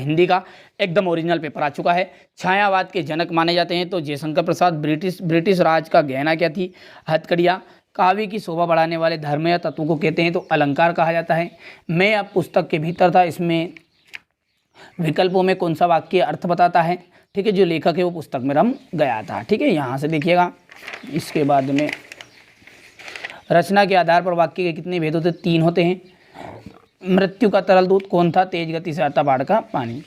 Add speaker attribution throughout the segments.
Speaker 1: हिंदी का एकदम original paper आ चुका है। छायावाद के जनक माने जाते हैं तो जयशंकर प्रसाद। ब्रिटिश राज का गहना क्या थी? हथकड़ियाँ। काव्य की शोभा बढ़ाने वाले धर्म या तत्व को कहते हैं तो अलंकार कहा जाता है। मैं अब पुस्तक के भीतर था, इसमें विकल्पों में कौन सा वाक्य अर्थ बताता है? ठीक है, जो लेखक है वो पुस्तक में रम गया था। ठीक है, यहाँ से देखिएगा। इसके बाद में रचना के आधार पर वाक्य के कितने भेद होते? 3 होते हैं। मृत्यु का तरल दूत कौन था? तेज गति से आता बाढ़ का पानी।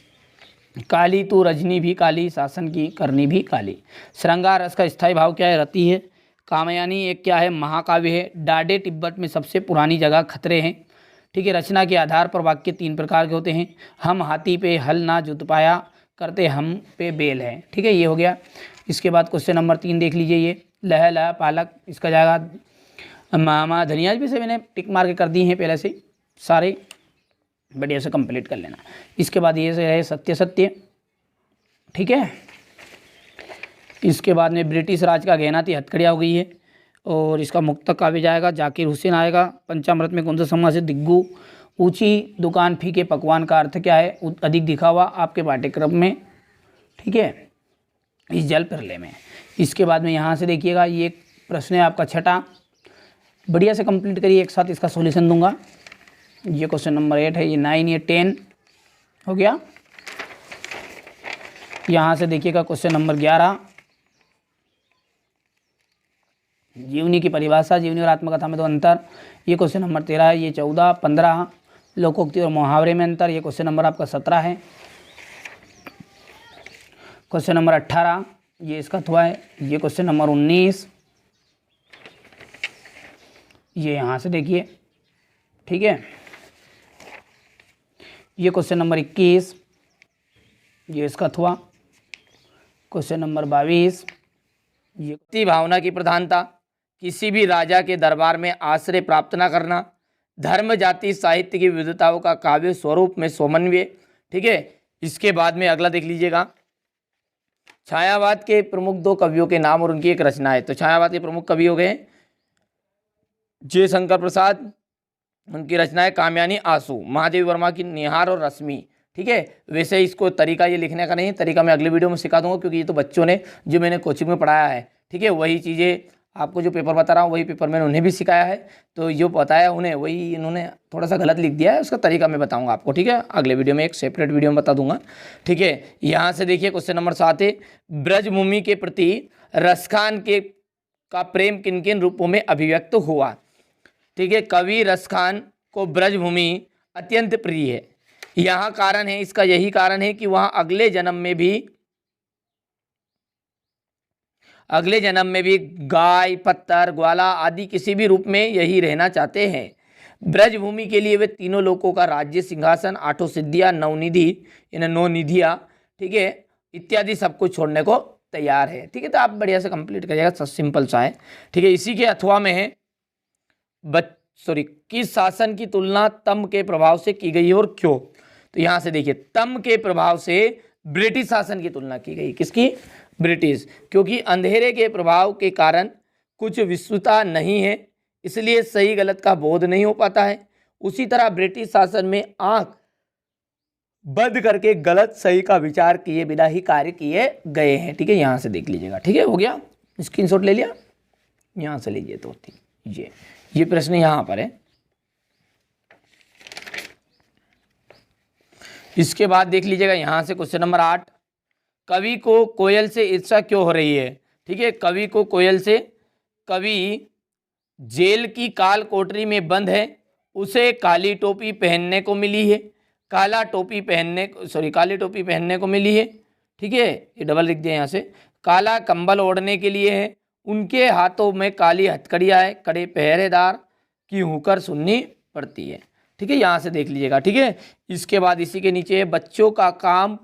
Speaker 1: काली तू रजनी भी काली, शासन की करनी भी काली। श्रृंगार रस का स्थायी भाव क्या है? रति है। कामयानी एक क्या है? महाकाव्य है। डाडे तिब्बत में सबसे पुरानी जगह खतरे हैं। ठीक है, रचना के आधार पर वाक्य 3 प्रकार के होते हैं। हम हाथी पे हल ना जुत पाया करते, हम पे बेल है। ठीक है, ये हो गया। इसके बाद क्वेश्चन नंबर 3 देख लीजिए। ये लह लह पालक, इसका जाएगा मामा धनिया भी से मैंने टिक मार के कर दी हैं पहले से सारे, बढ़िया से कंप्लीट कर लेना। इसके बाद ये है सत्य सत्य। ठीक है, इसके बाद में ब्रिटिश राज का गहना थी हथकड़िया हो गई है। और इसका मुक्तक काव्य जाएगा जाकिर हुसैन आएगा। पंचामृत में कौन सा समास है? दिग्गू। ऊंची दुकान फीके पकवान का अर्थ क्या है? अधिक दिखावा आपके पाठ्यक्रम में। ठीक है, इस जल प्रलय में। इसके बाद में यहाँ से देखिएगा, ये प्रश्न है आपका छठा, बढ़िया से कंप्लीट करिए, एक साथ इसका सॉल्यूशन दूंगा। ये क्वेश्चन नंबर 8 है, ये 9, ये 10 हो गया। यहाँ से देखिएगा क्वेश्चन नंबर 11, जीवनी की परिभाषा, जीवनी और आत्मकथा में 2 अंतर। ये क्वेश्चन नंबर 13 है। ये 14, 15 लोकोक्ति और मुहावरे में अंतर। ये क्वेश्चन नंबर आपका 17 है। क्वेश्चन नंबर 18 ये इसका थोड़ा है। ये क्वेश्चन नंबर 19 ये यहाँ से देखिए। ठीक है, ये क्वेश्चन नंबर 21 ये इसका थोड़ा। क्वेश्चन नंबर 22 ये भावना की प्रधानता, किसी भी राजा के दरबार में आश्रय प्राप्त न करना, धर्म जाति साहित्य की विविधताओं का काव्य स्वरूप में समन्वय। ठीक है, इसके बाद में अगला देख लीजिएगा, छायावाद के प्रमुख 2 कवियों के नाम और उनकी एक रचना है। तो छायावाद के प्रमुख कवि हो गए जयशंकर प्रसाद, उनकी रचना है कामयानी आंसू। महादेवी वर्मा की निहार और रश्मि। ठीक है, वैसे इसको तरीका ये लिखने का नहीं है, तरीका मैं अगले वीडियो में सिखा दूंगा, क्योंकि ये तो बच्चों ने जो मैंने कोचिंग में पढ़ाया है। ठीक है, वही चीज़ें आपको जो पेपर बता रहा हूँ वही पेपर मैंने उन्हें भी सिखाया है, तो जो बताया उन्हें वही इन्होंने थोड़ा सा गलत लिख दिया है, उसका तरीका मैं बताऊंगा आपको। ठीक है, अगले वीडियो में एक सेपरेट वीडियो में बता दूंगा। ठीक है, यहाँ से देखिए क्वेश्चन नंबर 7 है, ब्रजभूमि के प्रति रसखान के का प्रेम किन किन रूपों में अभिव्यक्त हुआ? ठीक है, कवि रसखान को ब्रजभूमि अत्यंत प्रिय है। यहाँ कारण है, इसका यही कारण है कि वहाँ अगले जन्म में भी गाय, पत्थर, ग्वाला आदि किसी भी रूप में यही रहना चाहते हैं। ब्रजभूमि के लिए वे तीनों लोकों का राज्य, सिंहासन, 8 सिद्धियां, 9 निधि, इन 9 निधियां, ठीक है, इत्यादि सब कुछ छोड़ने को तैयार है। ठीक है, तो आप बढ़िया से कंप्लीट करिएगा, सिंपल सा है। ठीक है, इसी के अथवा में है किस शासन की तुलना तम के प्रभाव से की गई है और क्यों? तो यहां से देखिए, तम के प्रभाव से ब्रिटिश शासन की तुलना की गई। किसकी? ब्रिटिश, क्योंकि अंधेरे के प्रभाव के कारण कुछ विश्वता नहीं है, इसलिए सही गलत का बोध नहीं हो पाता है। उसी तरह ब्रिटिश शासन में आंख बंद करके गलत सही का विचार किए बिना ही कार्य किए गए हैं। ठीक है, यहां से देख लीजिएगा। ठीक है, हो गया, स्क्रीनशॉट ले लिया, यहां से लीजिए। तो ये प्रश्न यहां पर है। इसके बाद देख लीजिएगा यहां से क्वेश्चन नंबर 8, कवि को कोयल से ईर्ष्या क्यों हो रही है? ठीक है, कवि को कोयल से, कवि जेल की काल कोठरी में बंद है, उसे काली टोपी पहनने को मिली है, काली टोपी पहनने को मिली है। ठीक है, ये डबल लिख दिया यहाँ से। काला कंबल ओढ़ने के लिए है, उनके हाथों में काली हथकड़ियाँ है, कड़े पहरेदार की हुकर सुननी पड़ती है। ठीक है, यहाँ से देख लीजिएगा। ठीक है, इसके बाद इसी के नीचे बच्चों का काम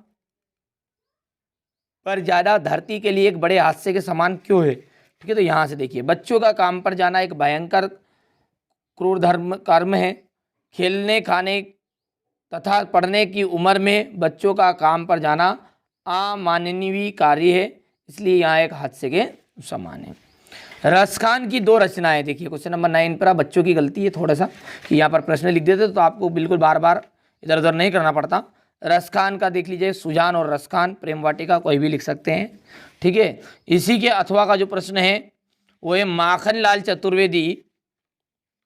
Speaker 1: पर ज़्यादा धरती के लिए एक बड़े हादसे के समान क्यों है? ठीक है, तो यहाँ से देखिए, बच्चों का काम पर जाना एक भयंकर क्रूर कर्म है। खेलने, खाने तथा पढ़ने की उम्र में बच्चों का काम पर जाना अमानवीय कार्य है, इसलिए यहाँ एक हादसे के समान है। रसखान की 2 रचनाएं देखिए, क्वेश्चन नंबर 9 पर। बच्चों की गलती है थोड़ा सा कि यहाँ पर प्रश्न लिख देते तो आपको बिल्कुल बार बार इधर उधर नहीं करना पड़ता। रसखान का देख लीजिए, सुजान और रसखान, प्रेम वाटिका कोई भी लिख सकते हैं। ठीक है, इसी के अथवा का जो प्रश्न है वो है माखनलाल चतुर्वेदी।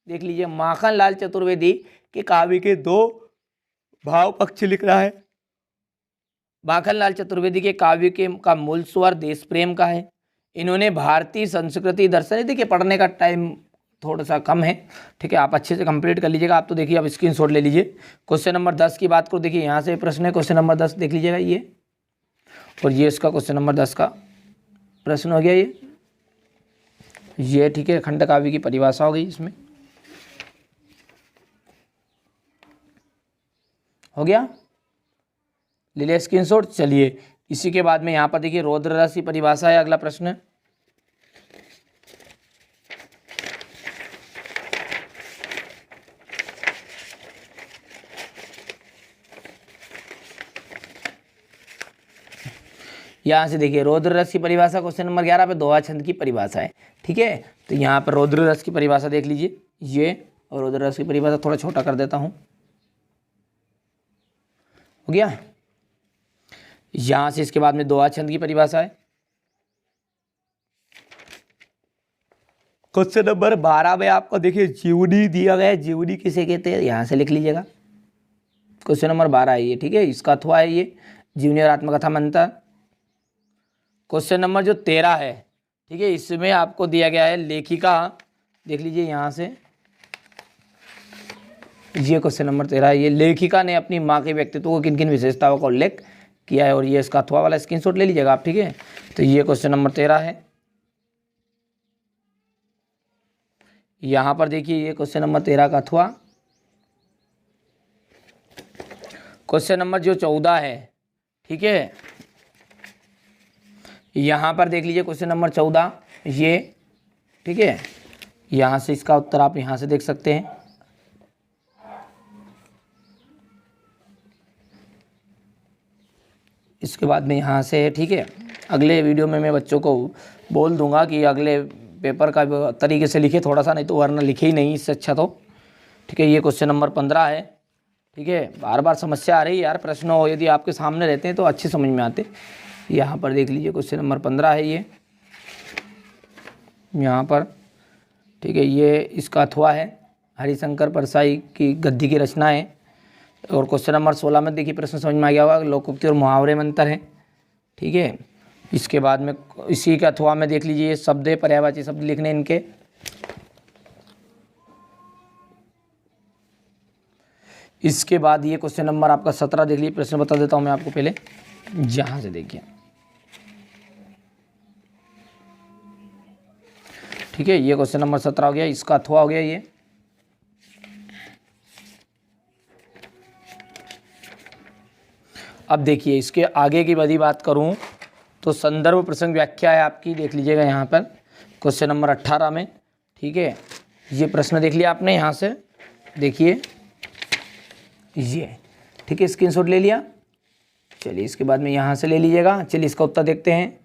Speaker 1: देख लीजिए, माखनलाल चतुर्वेदी के काव्य के दो भाव पक्ष लिख रहा है। माखनलाल चतुर्वेदी के काव्य के का मूल स्वर देश प्रेम का है। इन्होंने भारतीय संस्कृति दर्शन, देखिए पढ़ने का टाइम थोड़ा सा कम है, ठीक है, आप अच्छे से कंप्लीट कर लीजिएगा। आप तो देखिए, आप स्क्रीनशॉट ले लीजिए। क्वेश्चन नंबर 10 की बात करो, देखिए यहाँ से प्रश्न है, क्वेश्चन नंबर 10 देख लीजिएगा ये, और ये इसका क्वेश्चन नंबर 10 का प्रश्न हो गया ये, ठीक है, खंड काव्य की परिभाषा हो गई, इसमें हो गया, ले लिया स्क्रीनशॉट। चलिए, इसी के बाद में यहाँ पर देखिए रौद्र रस की परिभाषा है अगला प्रश्न। यहाँ से देखिए रौद्र रस की परिभाषा क्वेश्चन नंबर 11 पे दोहा छंद की परिभाषा है। ठीक है, तो यहाँ पर रौद्र रस की परिभाषा देख लीजिए ये, और रौद्र रस की परिभाषा थोड़ा छोटा कर देता हूँ, हो गया। यहाँ से इसके बाद में दोहा छंद की परिभाषा है क्वेश्चन नंबर 12 में आपको देखिए जीवनी दिया गया है। जीवनी किसे कहते हैं, यहाँ से लिख लीजिएगा, क्वेश्चन नंबर 12 है ये, ठीक है, इसका अथवा है ये, जीवनी और आत्मकथा मंत्र। क्वेश्चन नंबर जो 13 है, ठीक है, इसमें आपको दिया गया है लेखिका, देख लीजिए यहाँ से, ये क्वेश्चन नंबर 13 है, ये लेखिका ने अपनी माँ के व्यक्तित्व को किन किन विशेषताओं का उल्लेख किया है, और ये इसका अथवा वाला स्क्रीनशॉट ले लीजिएगा आप। ठीक है, तो ये क्वेश्चन नंबर 13 है। यहाँ पर देखिए ये क्वेश्चन नंबर 13 का अथवा। क्वेश्चन नंबर जो 14 है, ठीक है, यहाँ पर देख लीजिए क्वेश्चन नंबर 14 ये, ठीक है, यहाँ से इसका उत्तर आप यहाँ से देख सकते हैं। इसके बाद में यहाँ से, ठीक है, अगले वीडियो में मैं बच्चों को बोल दूंगा कि अगले पेपर का तरीके से लिखे थोड़ा सा, नहीं तो वरना लिखे ही नहीं, इससे अच्छा तो। ठीक है, ये क्वेश्चन नंबर 15 है। ठीक है, बार बार समस्या आ रही है यार, प्रश्न हो यदि आपके सामने रहते हैं तो अच्छे समझ में आते। यहाँ पर देख लीजिए क्वेश्चन नंबर 15 है ये, यहाँ पर, ठीक है, ये इसका अथवा है, हरिशंकर परसाई की गद्दी की रचना है। और क्वेश्चन नंबर 16 में देखिए प्रश्न समझ में आ गया होगा, लोकोक्ति और मुहावरे में अंतर है। ठीक है, इसके बाद में इसी के अथवा में देख लीजिए शब्द है, पर्यायवाची शब्द लिखने इनके। इसके बाद ये क्वेश्चन नंबर आपका 17 देख लीजिए, प्रश्न बता देता हूं मैं आपको पहले, जहां से देखिए, ठीक है, ये क्वेश्चन नंबर 17 हो गया, इसका अथवा हो गया ये। अब देखिए इसके आगे की बड़ी बात करूं तो संदर्भ प्रसंग व्याख्या है आपकी, देख लीजिएगा यहाँ पर क्वेश्चन नंबर 18 में। ठीक है, ये प्रश्न देख लिया आपने, यहाँ से देखिए ये, ठीक है, स्क्रीनशॉट ले लिया। चलिए इसके बाद में यहाँ से ले लीजिएगा। चलिए इसका उत्तर देखते हैं।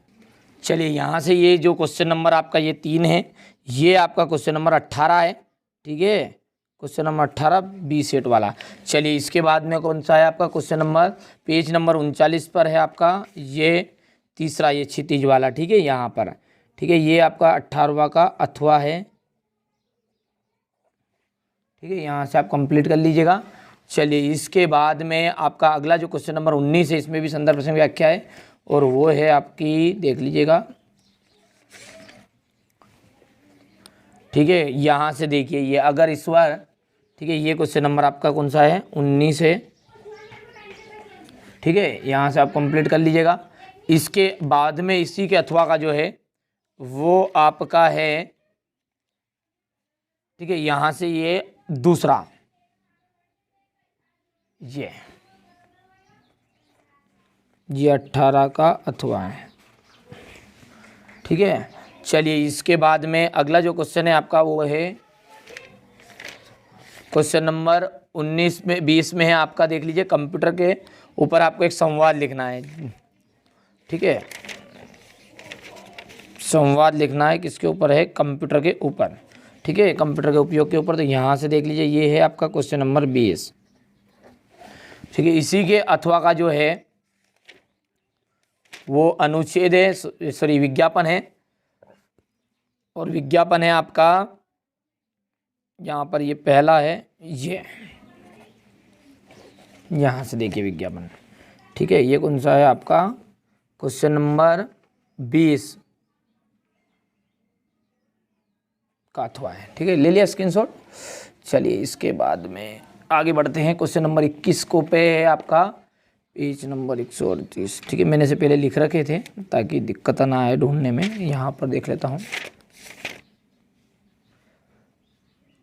Speaker 1: चलिए यहाँ से ये जो क्वेश्चन नंबर आपका ये 3 है, ये आपका क्वेश्चन नंबर 18 है। ठीक है, क्वेश्चन नंबर 18 बी सेट वाला। चलिए इसके बाद में कौन सा है आपका क्वेश्चन नंबर, पेज नंबर 39 पर है आपका ये तीसरा, ये क्षितिज वाला। ठीक है, यहाँ पर, ठीक है, ये आपका 18वां का अथवा है। ठीक है, यहाँ से आप कंप्लीट कर लीजिएगा। चलिए इसके बाद में आपका अगला जो क्वेश्चन नंबर 19 है, इसमें भी संदर्भ प्रसंग व्याख्या है, और वो है आपकी, देख लीजिएगा। ठीक है, यहाँ से देखिए ये अगर ईश्वर, ठीक है, ये क्वेश्चन नंबर आपका कौन सा है, 19 है। ठीक है, यहाँ से आप कंप्लीट कर लीजिएगा। इसके बाद में इसी के अथवा का जो है वो आपका है, ठीक है, यहाँ से ये दूसरा, ये 18 का अथवा है। ठीक है, चलिए इसके बाद में अगला जो क्वेश्चन है आपका वो है क्वेश्चन नंबर 19 में 20 में है आपका, देख लीजिए, कंप्यूटर के ऊपर आपको एक संवाद लिखना है। ठीक है, संवाद लिखना है, किसके ऊपर है, कंप्यूटर के ऊपर। ठीक है, कंप्यूटर के उपयोग के ऊपर। तो यहाँ से देख लीजिए ये है आपका क्वेश्चन नंबर 20। ठीक है। इसी के अथवा का जो है वो अनुच्छेद है, सॉरी विज्ञापन है, और विज्ञापन है आपका यहाँ पर ये पहला है, ये यहाँ से देखिए विज्ञापन। ठीक है, ये कौन सा है आपका क्वेश्चन नंबर 20 का अथवा है। ठीक है, ले लिया स्क्रीनशॉट। चलिए इसके बाद में आगे बढ़ते हैं। क्वेश्चन नंबर 21 को पे है आपका पेज नंबर 138। ठीक है, मैंने से पहले लिख रखे थे ताकि दिक्कत ना आए ढूंढने में। यहाँ पर देख लेता हूँ।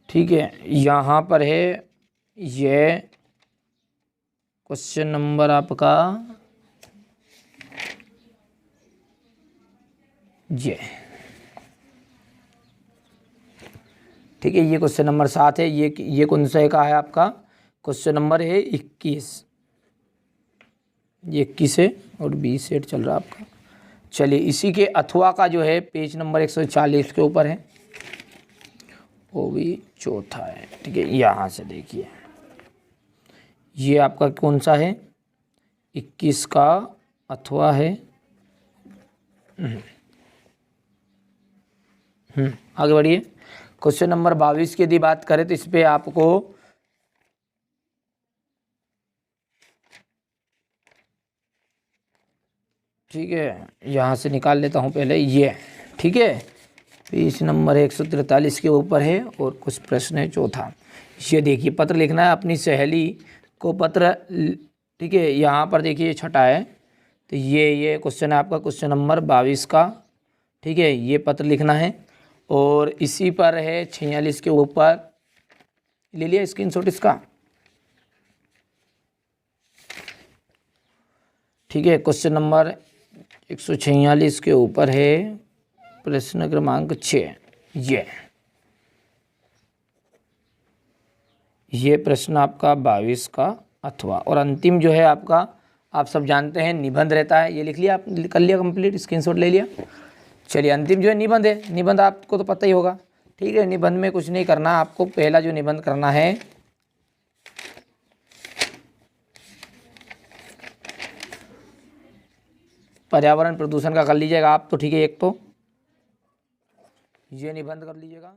Speaker 1: ठीक है, यहाँ पर है ये क्वेश्चन नंबर आपका ये। ठीक है, ये क्वेश्चन नंबर 7 है। ये कौन सा का है आपका क्वेश्चन नंबर है 21। ये 21 है और 20 सेट चल रहा है आपका। चलिए इसी के अथवा का जो है पेज नंबर 140 के ऊपर है, वो भी चौथा है। ठीक है, यहाँ से देखिए ये आपका कौन सा है 21 का अथवा है। आगे बढ़िए। क्वेश्चन नंबर 22 की यदि बात करें तो इस पे आपको ठीक है यहाँ से निकाल लेता हूँ पहले ये। ठीक है, पेज नंबर 143 के ऊपर है और कुछ प्रश्न है चौथा। ये देखिए पत्र लिखना है अपनी सहेली को पत्र। ठीक है, यहाँ पर देखिए छठा है, तो ये क्वेश्चन है आपका क्वेश्चन नंबर 22 का। ठीक है, ये पत्र लिखना है और इसी पर है 46 के ऊपर। ले लिया स्क्रीनशॉट इसका। ठीक है, क्वेश्चन नंबर 146 के ऊपर है प्रश्न क्रमांक 6। ये प्रश्न आपका 22 का अथवा। और अंतिम जो है आपका आप सब जानते हैं निबंध रहता है। ये लिख लिया, आप कर लिया कंप्लीट, स्क्रीनशॉट ले लिया। चलिए अंतिम जो है निबंध है। निबंध आपको तो पता ही होगा। ठीक है, निबंध में कुछ नहीं करना आपको। पहला जो निबंध करना है पर्यावरण प्रदूषण का कर लीजिएगा आप तो। ठीक है, एक तो ये निबंध कर लीजिएगा।